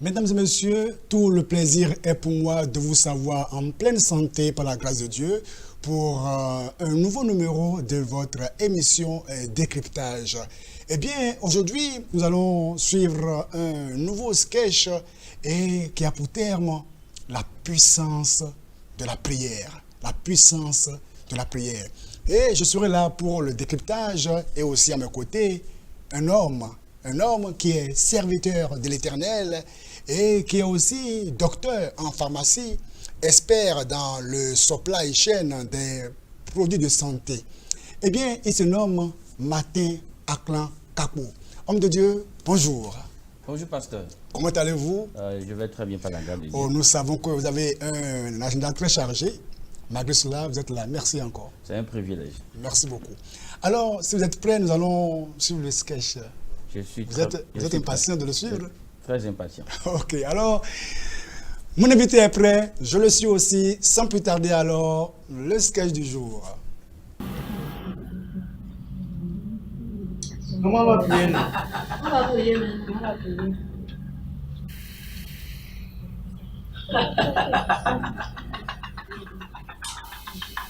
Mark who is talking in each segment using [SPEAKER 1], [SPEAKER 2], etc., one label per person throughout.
[SPEAKER 1] Mesdames et messieurs, tout le plaisir est pour moi de vous savoir en pleine santé par la grâce de Dieu pour un nouveau numéro de votre émission Décryptage. Eh bien, aujourd'hui, nous allons suivre un nouveau sketch et qui a pour terme la puissance de la prière. La puissance de la prière. Et je serai là pour le décryptage et aussi à mes côtés, un homme qui est serviteur de l'Éternel et qui est aussi docteur en pharmacie, expert dans le supply chain des produits de santé. Eh bien, il se nomme Martin Aklan Kapo. Homme de Dieu, bonjour.
[SPEAKER 2] Bonjour, pasteur.
[SPEAKER 1] Comment allez-vous?
[SPEAKER 2] Je vais très bien par la grâce de Dieu.
[SPEAKER 1] Oh, nous savons que vous avez un agenda très chargé. Malgré cela, vous êtes là. Merci encore.
[SPEAKER 2] C'est un privilège.
[SPEAKER 1] Merci beaucoup. Alors, si vous êtes prêts, nous allons suivre le sketch. Vous êtes impatient de le suivre?
[SPEAKER 2] Très impatient.
[SPEAKER 1] Ok, alors, mon invité est prêt. Je le suis aussi. Sans plus tarder, alors, le sketch du jour.
[SPEAKER 3] Comment on va prier?
[SPEAKER 4] On va prier maintenant. On va prier.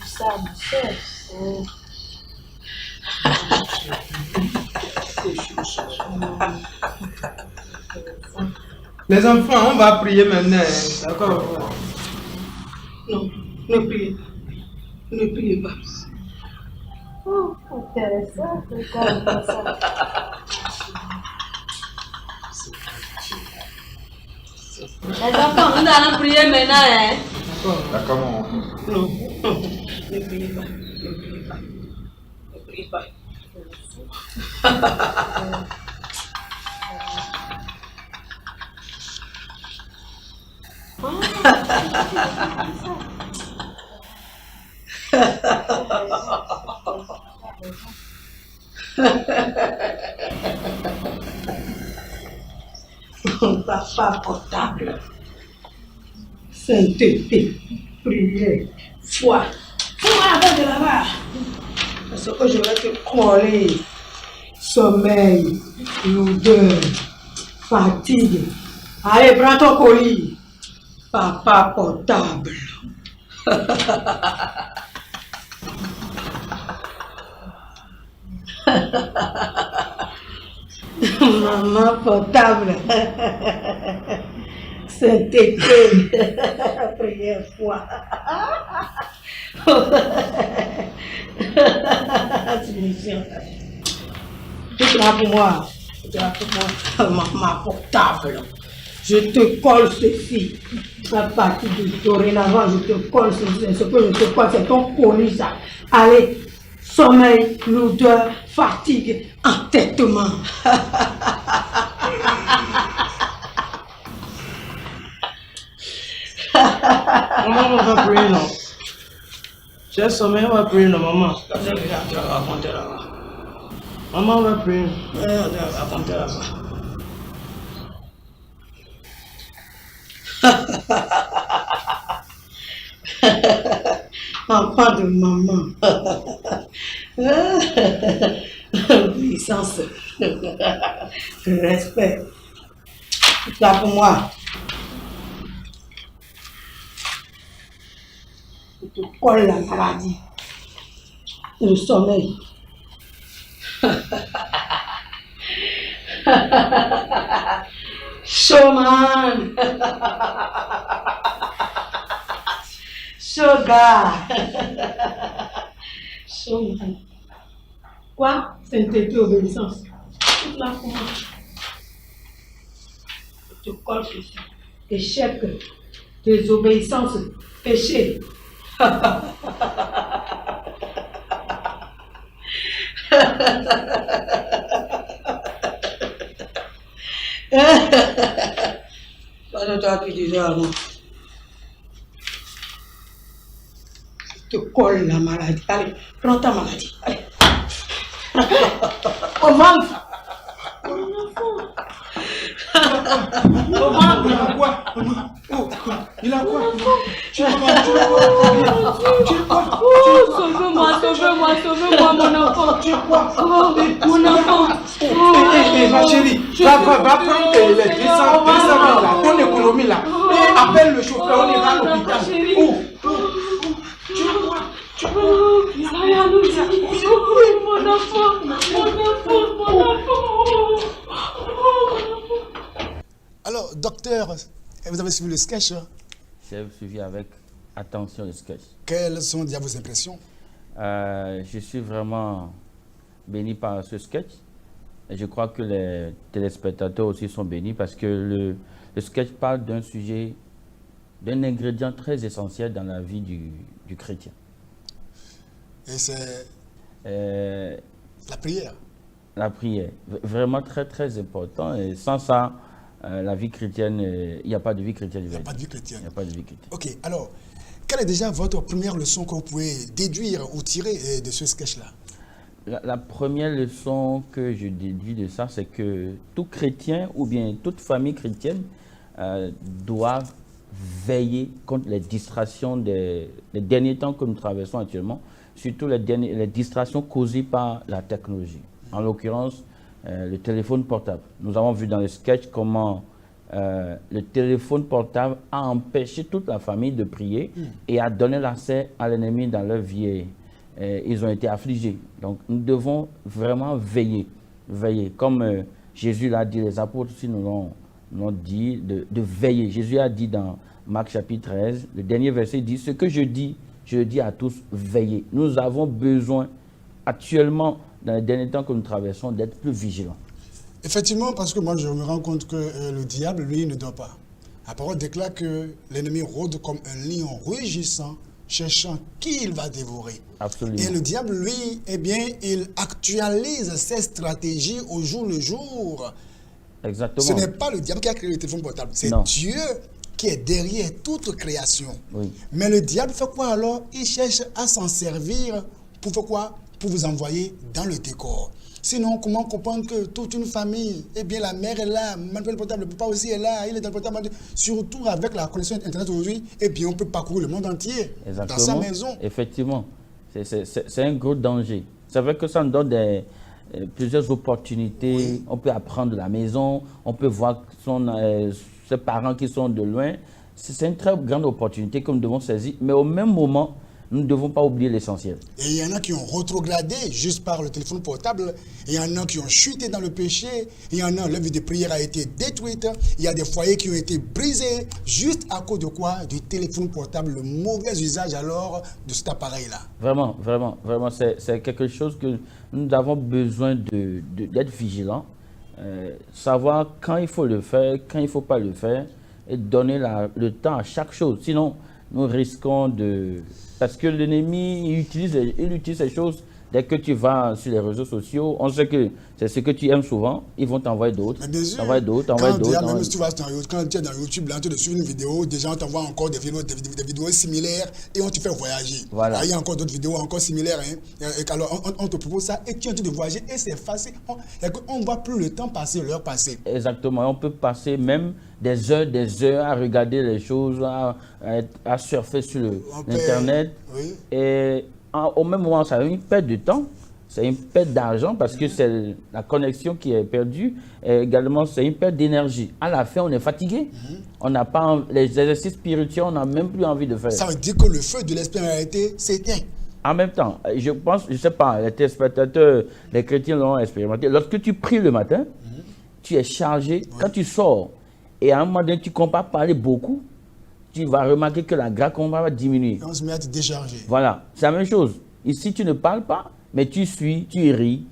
[SPEAKER 4] Ça, ma soeur. Oh.
[SPEAKER 3] Les enfants, on va prier maintenant. D'accord?
[SPEAKER 5] Non, ne priez pas. Ne priez pas.
[SPEAKER 4] Oh, intéressant. Regarde ça. Les enfants, nous allons prier maintenant, hein?
[SPEAKER 3] D'accord.
[SPEAKER 5] Non, ne priez pas. Ne priez pas. Ne priez pas. Papa portable, sainteté, prière, foi. Fais-moi avec de là-bas. Parce que je vais te coller. Sommeil, lourdeur, fatigue. Allez, prends ton colis. Papa portable. Maman portable. Sainteté. Prière, foi. Tu es là pour moi. Tu es là pour moi. Maman portable. Je te colle ceci. À partir de dorénavant, je te colle ceci. Ce que je te colle, c'est ton colis. Ça. Allez, sommeil, lourdeur, fatigue, entêtement.
[SPEAKER 3] Maman, on va prier, non? J'ai sommeil, on va prier, non, maman?
[SPEAKER 5] Tu vas raconter là-bas.
[SPEAKER 3] Maman, on va prier.
[SPEAKER 5] Tu vas raconter là-bas. Enfant de maman. Puissance. Respect. Là pour moi. Je te colle la maladie. Le sommeil. Showman. Sugar. Showman. Quoi? Sainteté, obéissance. Toute la foi. Je te colle ceci. Échec, désobéissance, péché. Pas de toi qui disais à moi. Je te colle la maladie. Allez, prends ta maladie. Allez. Comment?
[SPEAKER 3] Il a quoi? Oh, il a quoi? Tu es quoi?
[SPEAKER 4] Oh, sauvez-moi, mon enfant.
[SPEAKER 3] Tu es quoi?
[SPEAKER 4] Oh, mon enfant.
[SPEAKER 3] Ma chérie, va prendre les 200 000 là, ton économie là. Et appelle le chauffeur, on ira à l'hôpital. Où? Tu vas voir. Tu vas voir.
[SPEAKER 4] Mon enfant.
[SPEAKER 1] Alors, docteur, vous avez suivi le sketch, hein?
[SPEAKER 2] J'ai suivi avec attention le sketch.
[SPEAKER 1] Quelles sont déjà vos impressions?
[SPEAKER 2] Je suis vraiment béni par ce sketch. Et je crois que les téléspectateurs aussi sont bénis parce que le sketch parle d'un sujet, d'un ingrédient très essentiel dans la vie du chrétien.
[SPEAKER 1] Et c'est la prière.
[SPEAKER 2] La prière, vraiment très très important. Et sans ça, la vie chrétienne, il n'y a pas de vie chrétienne.
[SPEAKER 1] Il n'y a pas de vie chrétienne.
[SPEAKER 2] Il n'y a pas de vie chrétienne.
[SPEAKER 1] Ok, alors, quelle est déjà votre première leçon que vous pouvez déduire ou tirer de ce sketch-là?
[SPEAKER 2] La première leçon que je déduis de ça, c'est que tout chrétien ou bien toute famille chrétienne doit veiller contre les distractions des derniers temps que nous traversons actuellement, surtout les distractions causées par la technologie. En l'occurrence, le téléphone portable. Nous avons vu dans le sketch comment le téléphone portable a empêché toute la famille de prier et a donné l'accès à l'ennemi dans leur vie. Ils ont été affligés. Donc, nous devons vraiment veiller. Comme Jésus l'a dit, les apôtres aussi nous l'ont dit, de veiller. Jésus a dit dans Marc chapitre 13, le dernier verset dit, ce que je le dis à tous, veillez. Nous avons besoin actuellement, dans les derniers temps que nous traversons, d'être plus vigilants.
[SPEAKER 1] Effectivement, parce que moi, je me rends compte que le diable, lui, ne dort pas. La parole déclare que l'ennemi rôde comme un lion rugissant, cherchant qui il va dévorer.
[SPEAKER 2] Absolument.
[SPEAKER 1] Et le diable, lui, eh bien, il actualise ses stratégies au jour le jour.
[SPEAKER 2] Exactement.
[SPEAKER 1] Ce n'est pas le diable qui a créé le téléphone portable, c'est Dieu qui est derrière toute création.
[SPEAKER 2] Oui.
[SPEAKER 1] Mais le diable fait quoi alors? Il cherche à s'en servir pour faire quoi? Pour vous envoyer dans le décor. Sinon, comment comprendre que toute une famille, eh bien, la mère est là, le portable, le papa aussi est là, il est dans le portable. Surtout avec la connexion Internet aujourd'hui, eh bien, on peut parcourir le monde entier. Exactement. Dans sa maison.
[SPEAKER 2] Effectivement, c'est un gros danger. C'est vrai que ça nous donne plusieurs opportunités. Oui. On peut apprendre de la maison, on peut voir ses parents qui sont de loin. C'est une très grande opportunité que nous devons saisir, mais au même moment, nous ne devons pas oublier l'essentiel.
[SPEAKER 1] Et il y en a qui ont rétrogradé juste par le téléphone portable. Il y en a qui ont chuté dans le péché. Il y en a, leur vie de prière a été détruite. Il y a des foyers qui ont été brisés juste à cause de quoi? Du téléphone portable, le mauvais usage alors de cet appareil-là.
[SPEAKER 2] Vraiment, c'est quelque chose que nous avons besoin d'être vigilants. Savoir quand il faut le faire, quand il ne faut pas le faire et donner le temps à chaque chose. Sinon, nous risquons de... Parce que l'ennemi, il utilise ces choses dès que tu vas sur les réseaux sociaux. On sait que c'est ce que tu aimes souvent. Ils vont t'envoyer d'autres. T'envoyer d'autres.
[SPEAKER 1] Même si tu vas quand tu es dans YouTube, là, tu te suis une vidéo, des gens t'envoient encore des vidéos similaires et on te fait voyager.
[SPEAKER 2] Voilà.
[SPEAKER 1] Là, il y a encore d'autres vidéos encore similaires. Hein. Et alors, on te propose ça et tu es en train de voyager et c'est facile. On ne voit plus le temps passer, l'heure passer.
[SPEAKER 2] Exactement. On peut passer même des heures à regarder les choses, à surfer sur l'Internet.
[SPEAKER 1] Oui.
[SPEAKER 2] Et au même moment, ça a une perte de temps, c'est une perte d'argent parce que c'est la connexion qui est perdue. Et également, c'est une perte d'énergie. À la fin, on est fatigué. On n'a pas les exercices spirituels, on n'a même plus envie de faire.
[SPEAKER 1] Ça veut dire que le feu de l'esprit en réalité s'éteint. En
[SPEAKER 2] même temps, je pense, je ne sais pas, les téléspectateurs, les chrétiens l'ont expérimenté. Lorsque tu pries le matin, tu es chargé. Oui. Quand tu sors, et à un moment donné, tu ne comptes pas parler beaucoup, tu vas remarquer que la grâce va diminuer.
[SPEAKER 1] On se met à te décharger.
[SPEAKER 2] Voilà, c'est la même chose. Ici, tu ne parles pas, mais tu suis, tu ris,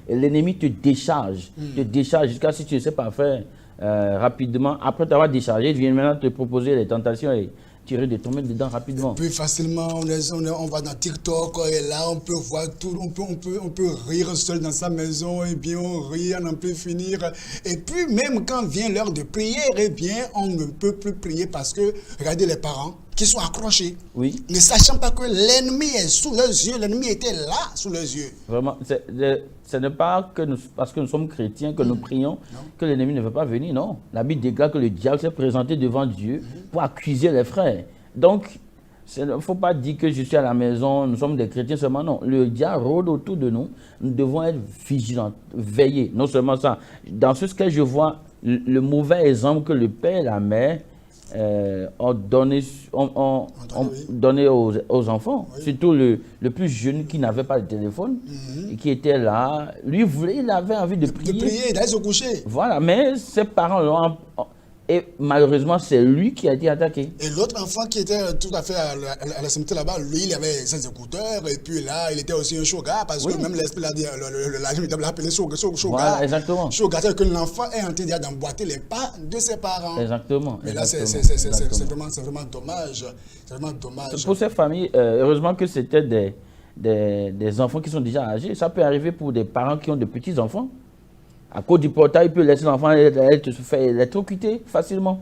[SPEAKER 2] et l'ennemi te décharge. Te décharge jusqu'à ce que tu ne sais pas faire rapidement. Après t'avoir déchargé, il vient maintenant te proposer les tentations et tu risques de tomber dedans rapidement.
[SPEAKER 1] Plus facilement, on va dans TikTok et là, on peut voir tout, on peut rire seul dans sa maison, et bien on rit, on n'en peut finir. Et puis même quand vient l'heure de prière, et bien on ne peut plus prier parce que, regardez les parents qui sont accrochés,
[SPEAKER 2] oui.
[SPEAKER 1] Ne sachant pas que l'ennemi est sous leurs yeux, l'ennemi était là sous leurs yeux.
[SPEAKER 2] Vraiment, ce n'est pas que parce que nous sommes chrétiens, que nous prions, que l'ennemi ne veut pas venir, non. La Bible déclare que le diable s'est présenté devant Dieu pour accuser les frères. Donc, Il ne faut pas dire que je suis à la maison, nous sommes des chrétiens seulement. Non, le diable rôde autour de nous. Nous devons être vigilants, veiller. Non seulement ça. Dans ce que je vois, le mauvais exemple que le père et la mère ont donné aux enfants. Oui. Surtout le plus jeune qui n'avait pas de téléphone et qui était là. Lui, il avait envie de prier.
[SPEAKER 1] De prier, d'aller se coucher.
[SPEAKER 2] Voilà, mais ses parents l'ont... Et malheureusement, c'est lui qui a été attaqué.
[SPEAKER 1] Et l'autre enfant qui était tout à fait à la cimetière là-bas, lui, il avait ses écouteurs. Et puis là, il était aussi un shoga. Parce que même l'esprit l'a dit, l'a appelé shoga.
[SPEAKER 2] Voilà, exactement.
[SPEAKER 1] Shoga, c'est que l'enfant est en train d'emboîter les pas de ses parents.
[SPEAKER 2] Exactement.
[SPEAKER 1] Mais là, c'est vraiment dommage. C'est vraiment dommage.
[SPEAKER 2] Pour ces familles, heureusement que c'était des enfants qui sont déjà âgés. Ça peut arriver pour des parents qui ont de petits-enfants. À cause du portail, il peut laisser l'enfant électrocuter facilement.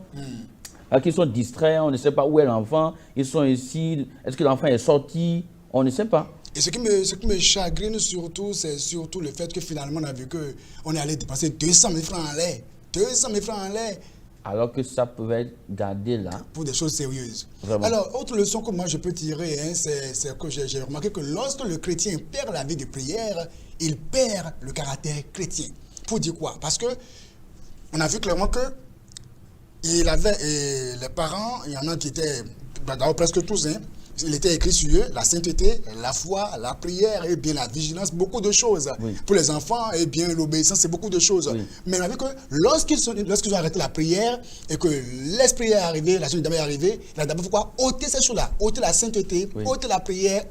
[SPEAKER 2] Parce qu'ils sont distraits, on ne sait pas où est l'enfant, ils sont ici, est-ce que l'enfant est sorti, on ne sait pas.
[SPEAKER 1] Et ce qui me chagrine surtout, c'est surtout le fait que finalement on a vu qu'on est allé dépenser 200 000 francs en l'air. 200 000 francs en l'air.
[SPEAKER 2] Alors que ça pouvait être gardé là.
[SPEAKER 1] Pour des choses sérieuses.
[SPEAKER 2] Vraiment.
[SPEAKER 1] Alors, autre leçon que moi je peux tirer, c'est que j'ai remarqué que lorsque le chrétien perd la vie de prière, il perd le caractère chrétien. Pour dire quoi? Parce que on a vu clairement que il avait les parents, il y en a qui étaient, d'abord presque tous, il était écrit sur eux la sainteté, la foi, la prière et bien la vigilance, beaucoup de choses. Oui. Pour les enfants, et bien l'obéissance, c'est beaucoup de choses. Oui. Mais on a vu que lorsqu'ils ont arrêté la prière et que l'esprit est arrivé, la Sainte Dame est arrivée, la Dame, pourquoi ôter ces choses-là, ôter la sainteté, ôter la prière,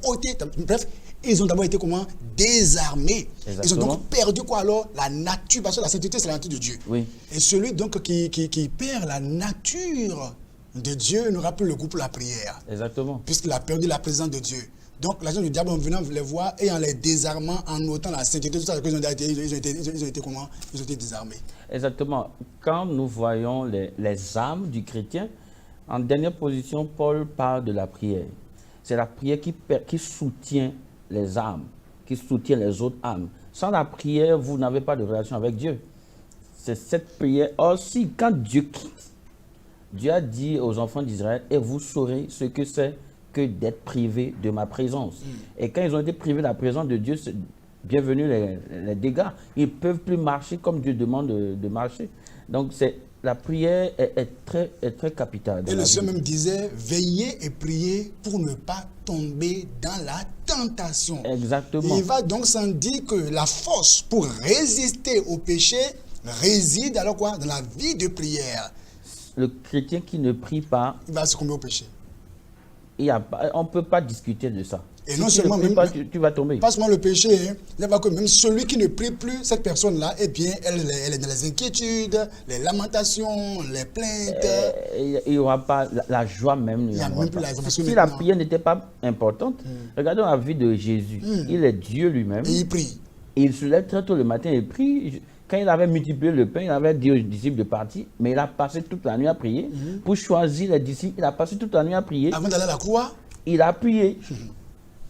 [SPEAKER 1] bref. Ils ont d'abord été comment? Désarmés. Exactement. Ils ont donc perdu quoi alors? La nature, parce que la sainteté, c'est la nature de Dieu. Oui. Et celui donc qui perd la nature de Dieu n'aura plus le goût pour la prière.
[SPEAKER 2] Exactement.
[SPEAKER 1] Puisqu'il a perdu la présence de Dieu. Donc l'agent du diable en venant les voir et en les désarmant, en ôtant la sainteté, tout ça, ils ont été comment? Ils ont été désarmés.
[SPEAKER 2] Exactement. Quand nous voyons les âmes du chrétien, en dernière position, Paul parle de la prière. C'est la prière qui soutient les âmes, qui soutient les autres âmes. Sans la prière, vous n'avez pas de relation avec Dieu. C'est cette prière. Aussi, quand Dieu quitte, Dieu a dit aux enfants d'Israël, et vous saurez ce que c'est que d'être privés de ma présence. Et quand ils ont été privés de la présence de Dieu, c'est bienvenue les dégâts. Ils ne peuvent plus marcher comme Dieu demande de marcher. Donc, la prière est très capitale.
[SPEAKER 1] Et le Seigneur même disait, veillez et priez pour ne pas tomber dans la tentation.
[SPEAKER 2] Exactement.
[SPEAKER 1] Il va donc sans dire que la force pour résister au péché réside alors quoi? Dans la vie de prière.
[SPEAKER 2] Le chrétien qui ne prie pas,
[SPEAKER 1] il va succomber au péché.
[SPEAKER 2] On ne peut pas discuter de ça.
[SPEAKER 1] Et
[SPEAKER 2] si
[SPEAKER 1] non
[SPEAKER 2] tu
[SPEAKER 1] seulement
[SPEAKER 2] ne pries pas, tu vas tomber.
[SPEAKER 1] Pas seulement le péché, il va que même celui qui ne prie plus, cette personne-là, eh bien, elle est dans les inquiétudes, les lamentations, les plaintes.
[SPEAKER 2] Il n'y aura pas la joie même.
[SPEAKER 1] Il y a même plus la joie.
[SPEAKER 2] Si la prière n'était pas importante, regardons la vie de Jésus. Il est Dieu lui-même.
[SPEAKER 1] Et il prie.
[SPEAKER 2] Et il se lève très tôt le matin et prie. Quand il avait multiplié le pain, il avait dit aux disciples de partir, mais il a passé toute la nuit à prier. Pour choisir les disciples, il a passé toute la nuit à prier.
[SPEAKER 1] Avant d'aller à la croix,
[SPEAKER 2] il a prié.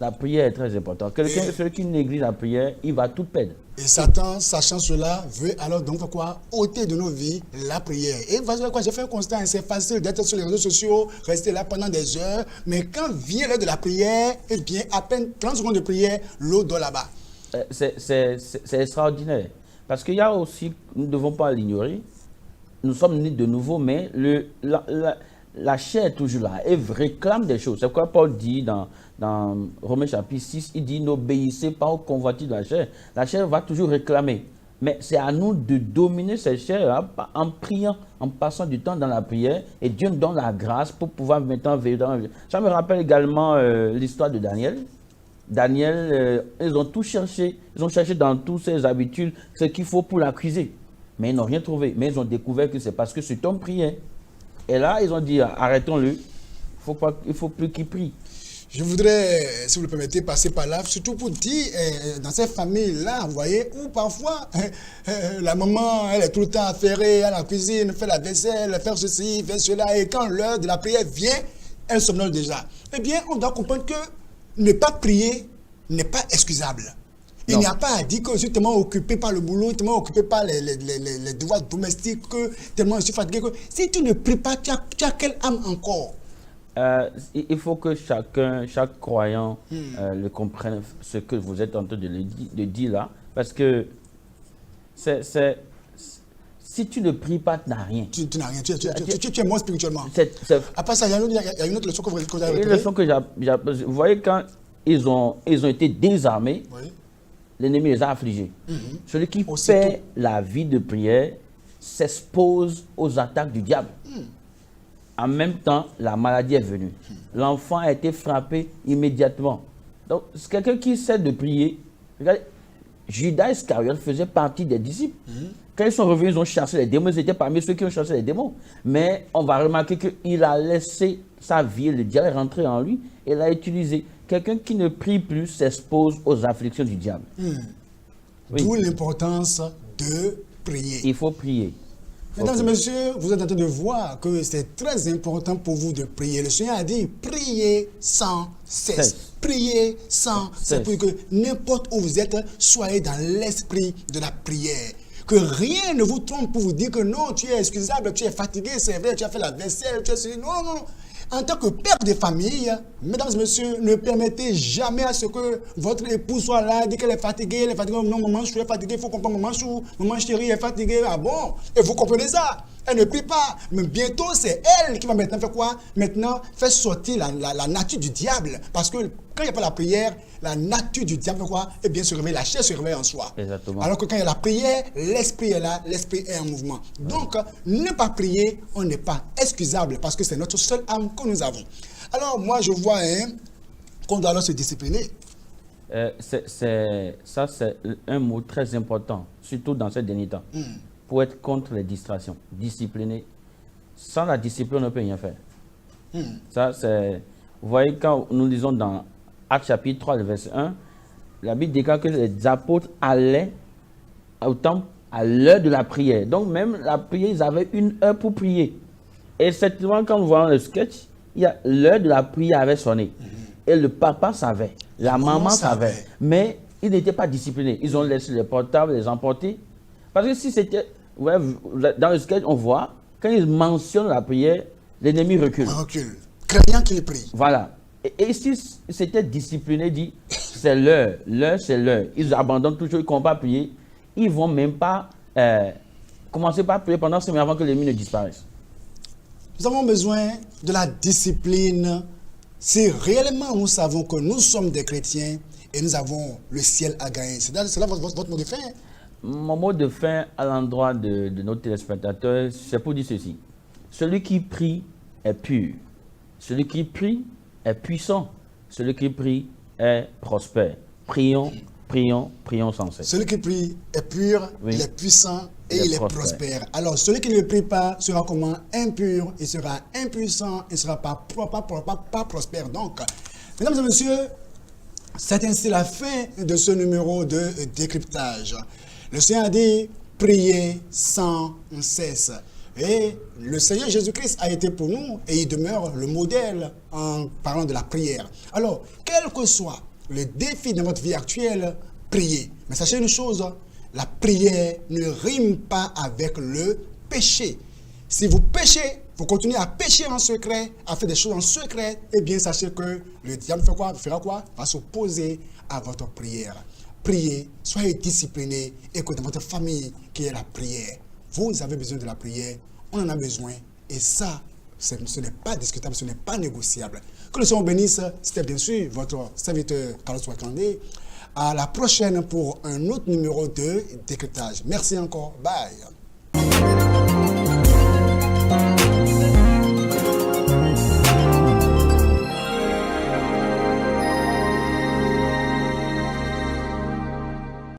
[SPEAKER 2] La prière est très importante. Celui qui néglige la prière, il va tout perdre.
[SPEAKER 1] Et Satan, sachant cela, veut alors donc quoi? Ôter de nos vies la prière. Et voilà quoi, j'ai fait un constat, c'est facile d'être sur les réseaux sociaux, rester là pendant des heures, mais quand vient l'heure de la prière, eh bien, à peine 30 secondes de prière, l'eau dort là-bas.
[SPEAKER 2] C'est extraordinaire. Parce qu'il y a aussi, nous ne devons pas l'ignorer, nous sommes nés de nouveau, mais la chair est toujours là, elle réclame des choses. C'est pourquoi Paul dit dans Romains chapitre 6, il dit n'obéissez pas aux convoitises de la chair. La chair va toujours réclamer. Mais c'est à nous de dominer cette chair en priant, en passant du temps dans la prière. Et Dieu nous donne la grâce pour pouvoir maintenant veiller dans la vie. Ça me rappelle également l'histoire de Daniel. Daniel, ils ont tout cherché. Ils ont cherché dans toutes ses habitudes ce qu'il faut pour l'accuser. Mais ils n'ont rien trouvé. Mais ils ont découvert que c'est parce que cet homme priait. Et là, ils ont dit, arrêtons-le. Il ne faut plus qu'il prie.
[SPEAKER 1] Je voudrais, si vous le permettez, passer par là, surtout pour dire, dans ces familles-là, vous voyez, où parfois, la maman, elle est tout le temps affairée à la cuisine, fait la vaisselle, faire ceci, faire cela, et quand l'heure de la prière vient, elle somnole déjà. Eh bien, on doit comprendre que ne pas prier n'est pas excusable. Il n'y a pas à dire que je suis tellement occupé par le boulot, tellement occupé par les devoirs domestiques, tellement je suis fatigué. Si tu ne pries pas, tu as quelle âme encore?
[SPEAKER 2] Il faut que chaque croyant le comprenne, ce que vous êtes en train de dire là, parce que si tu ne pries pas, tu n'as rien.
[SPEAKER 1] Tu n'as rien, tu es mort spirituellement. Après ça, il y a une autre leçon que vous avez
[SPEAKER 2] retenue. Une leçon que vous voyez, quand ils ont été désarmés, oui, l'ennemi les a affligés. Celui qui perd la vie de prière s'expose aux attaques du diable. En même temps, la maladie est venue. L'enfant a été frappé immédiatement. Donc, c'est quelqu'un qui sait de prier. Regardez, Judas Iscariote faisait partie des disciples. Quand ils sont revenus, ils ont chassé les démons. Ils étaient parmi ceux qui ont chassé les démons. Mais on va remarquer qu'il a laissé sa vie, le diable est rentré en lui et l'a utilisé. Quelqu'un qui ne prie plus s'expose aux afflictions du diable. Oui.
[SPEAKER 1] D'où l'importance de prier.
[SPEAKER 2] Il faut prier.
[SPEAKER 1] Mesdames et messieurs, vous êtes en train de voir que c'est très important pour vous de prier. Le Seigneur a dit, priez sans cesse. Priez sans cesse. Pour que n'importe où vous êtes, soyez dans l'esprit de la prière. Que rien ne vous trompe pour vous dire que non, tu es excusable, tu es fatigué, c'est vrai, tu as fait la vaisselle, tu es... Non, non. En tant que père de famille, mesdames et messieurs, ne permettez jamais à ce que votre épouse soit là, dit qu'elle est fatiguée, non, maman, je suis fatiguée, il faut comprendre, maman chérie est fatiguée, ah bon? Et vous comprenez ça? Elle ne prie pas, mais bientôt c'est elle qui va maintenant faire quoi? Maintenant, faire sortir la nature du diable. Parce que quand il n'y a pas la prière, la nature du diable fait quoi? Eh bien, se réveille, la chair se réveille en soi.
[SPEAKER 2] Exactement.
[SPEAKER 1] Alors que quand il y a la prière, l'esprit est là, l'esprit est en mouvement. Donc, ne pas prier, on n'est pas excusable parce que c'est notre seule âme que nous avons. Alors, moi, je vois qu'on doit alors se discipliner.
[SPEAKER 2] Ça, c'est un mot très important, surtout dans ces derniers temps. Pour être contre les distractions, discipliner. Sans la discipline, on ne peut rien faire. Ça, c'est... Vous voyez, quand nous lisons dans Actes chapitre 3, le verset 1, la Bible déclare que les apôtres allaient au temple à l'heure de la prière. Donc, même la prière, ils avaient 1 heure pour prier. Et certainement, quand nous voyons le sketch, l'heure de la prière avait sonné. Et le papa savait, la maman savait. Mais ils n'étaient pas disciplinés. Ils ont laissé les portables, les emporter. Parce que si c'était... Ouais, dans le sketch, on voit, quand ils mentionnent la prière, l'ennemi recule.
[SPEAKER 1] Recule, craignant qu'il prie.
[SPEAKER 2] Voilà. Et si c'était discipliné, dit, c'est l'heure, c'est l'heure. Ils abandonnent toujours, ils ne comptent pas prier. Ils ne vont même pas commencer par prier pendant 5 minutes avant que l'ennemi ne disparaisse.
[SPEAKER 1] Nous avons besoin de la discipline si réellement nous savons que nous sommes des chrétiens et nous avons le ciel à gagner. C'est là votre mot de fin.
[SPEAKER 2] Mon mot de fin à l'endroit de nos téléspectateurs, c'est pour dire ceci. Celui qui prie est pur. Celui qui prie est puissant. Celui qui prie est prospère. Prions, prions, prions sans cesse.
[SPEAKER 1] Celui qui prie est pur, oui, il est puissant et il est prospère. Alors, celui qui ne prie pas sera comment? Impur, il sera impuissant, il ne sera pas prospère. Donc, mesdames et messieurs, c'est ainsi la fin de ce numéro de décryptage. Le Seigneur a dit, priez sans cesse. Et le Seigneur Jésus-Christ a été pour nous et il demeure le modèle en parlant de la prière. Alors, quel que soit le défi de votre vie actuelle, priez. Mais sachez une chose, la prière ne rime pas avec le péché. Si vous péchez, vous continuez à pécher en secret, à faire des choses en secret, eh bien sachez que le diable fera quoi? Va s'opposer à votre prière. Priez, soyez disciplinés et que dans votre famille, qu'il y ait la prière. Vous avez besoin de la prière, on en a besoin. Et ça, ce n'est pas discutable, ce n'est pas négociable. Que le Seigneur bénisse, c'était bien sûr votre serviteur Carlos Wakandé. À la prochaine pour un autre numéro de décryptage. Merci encore. Bye.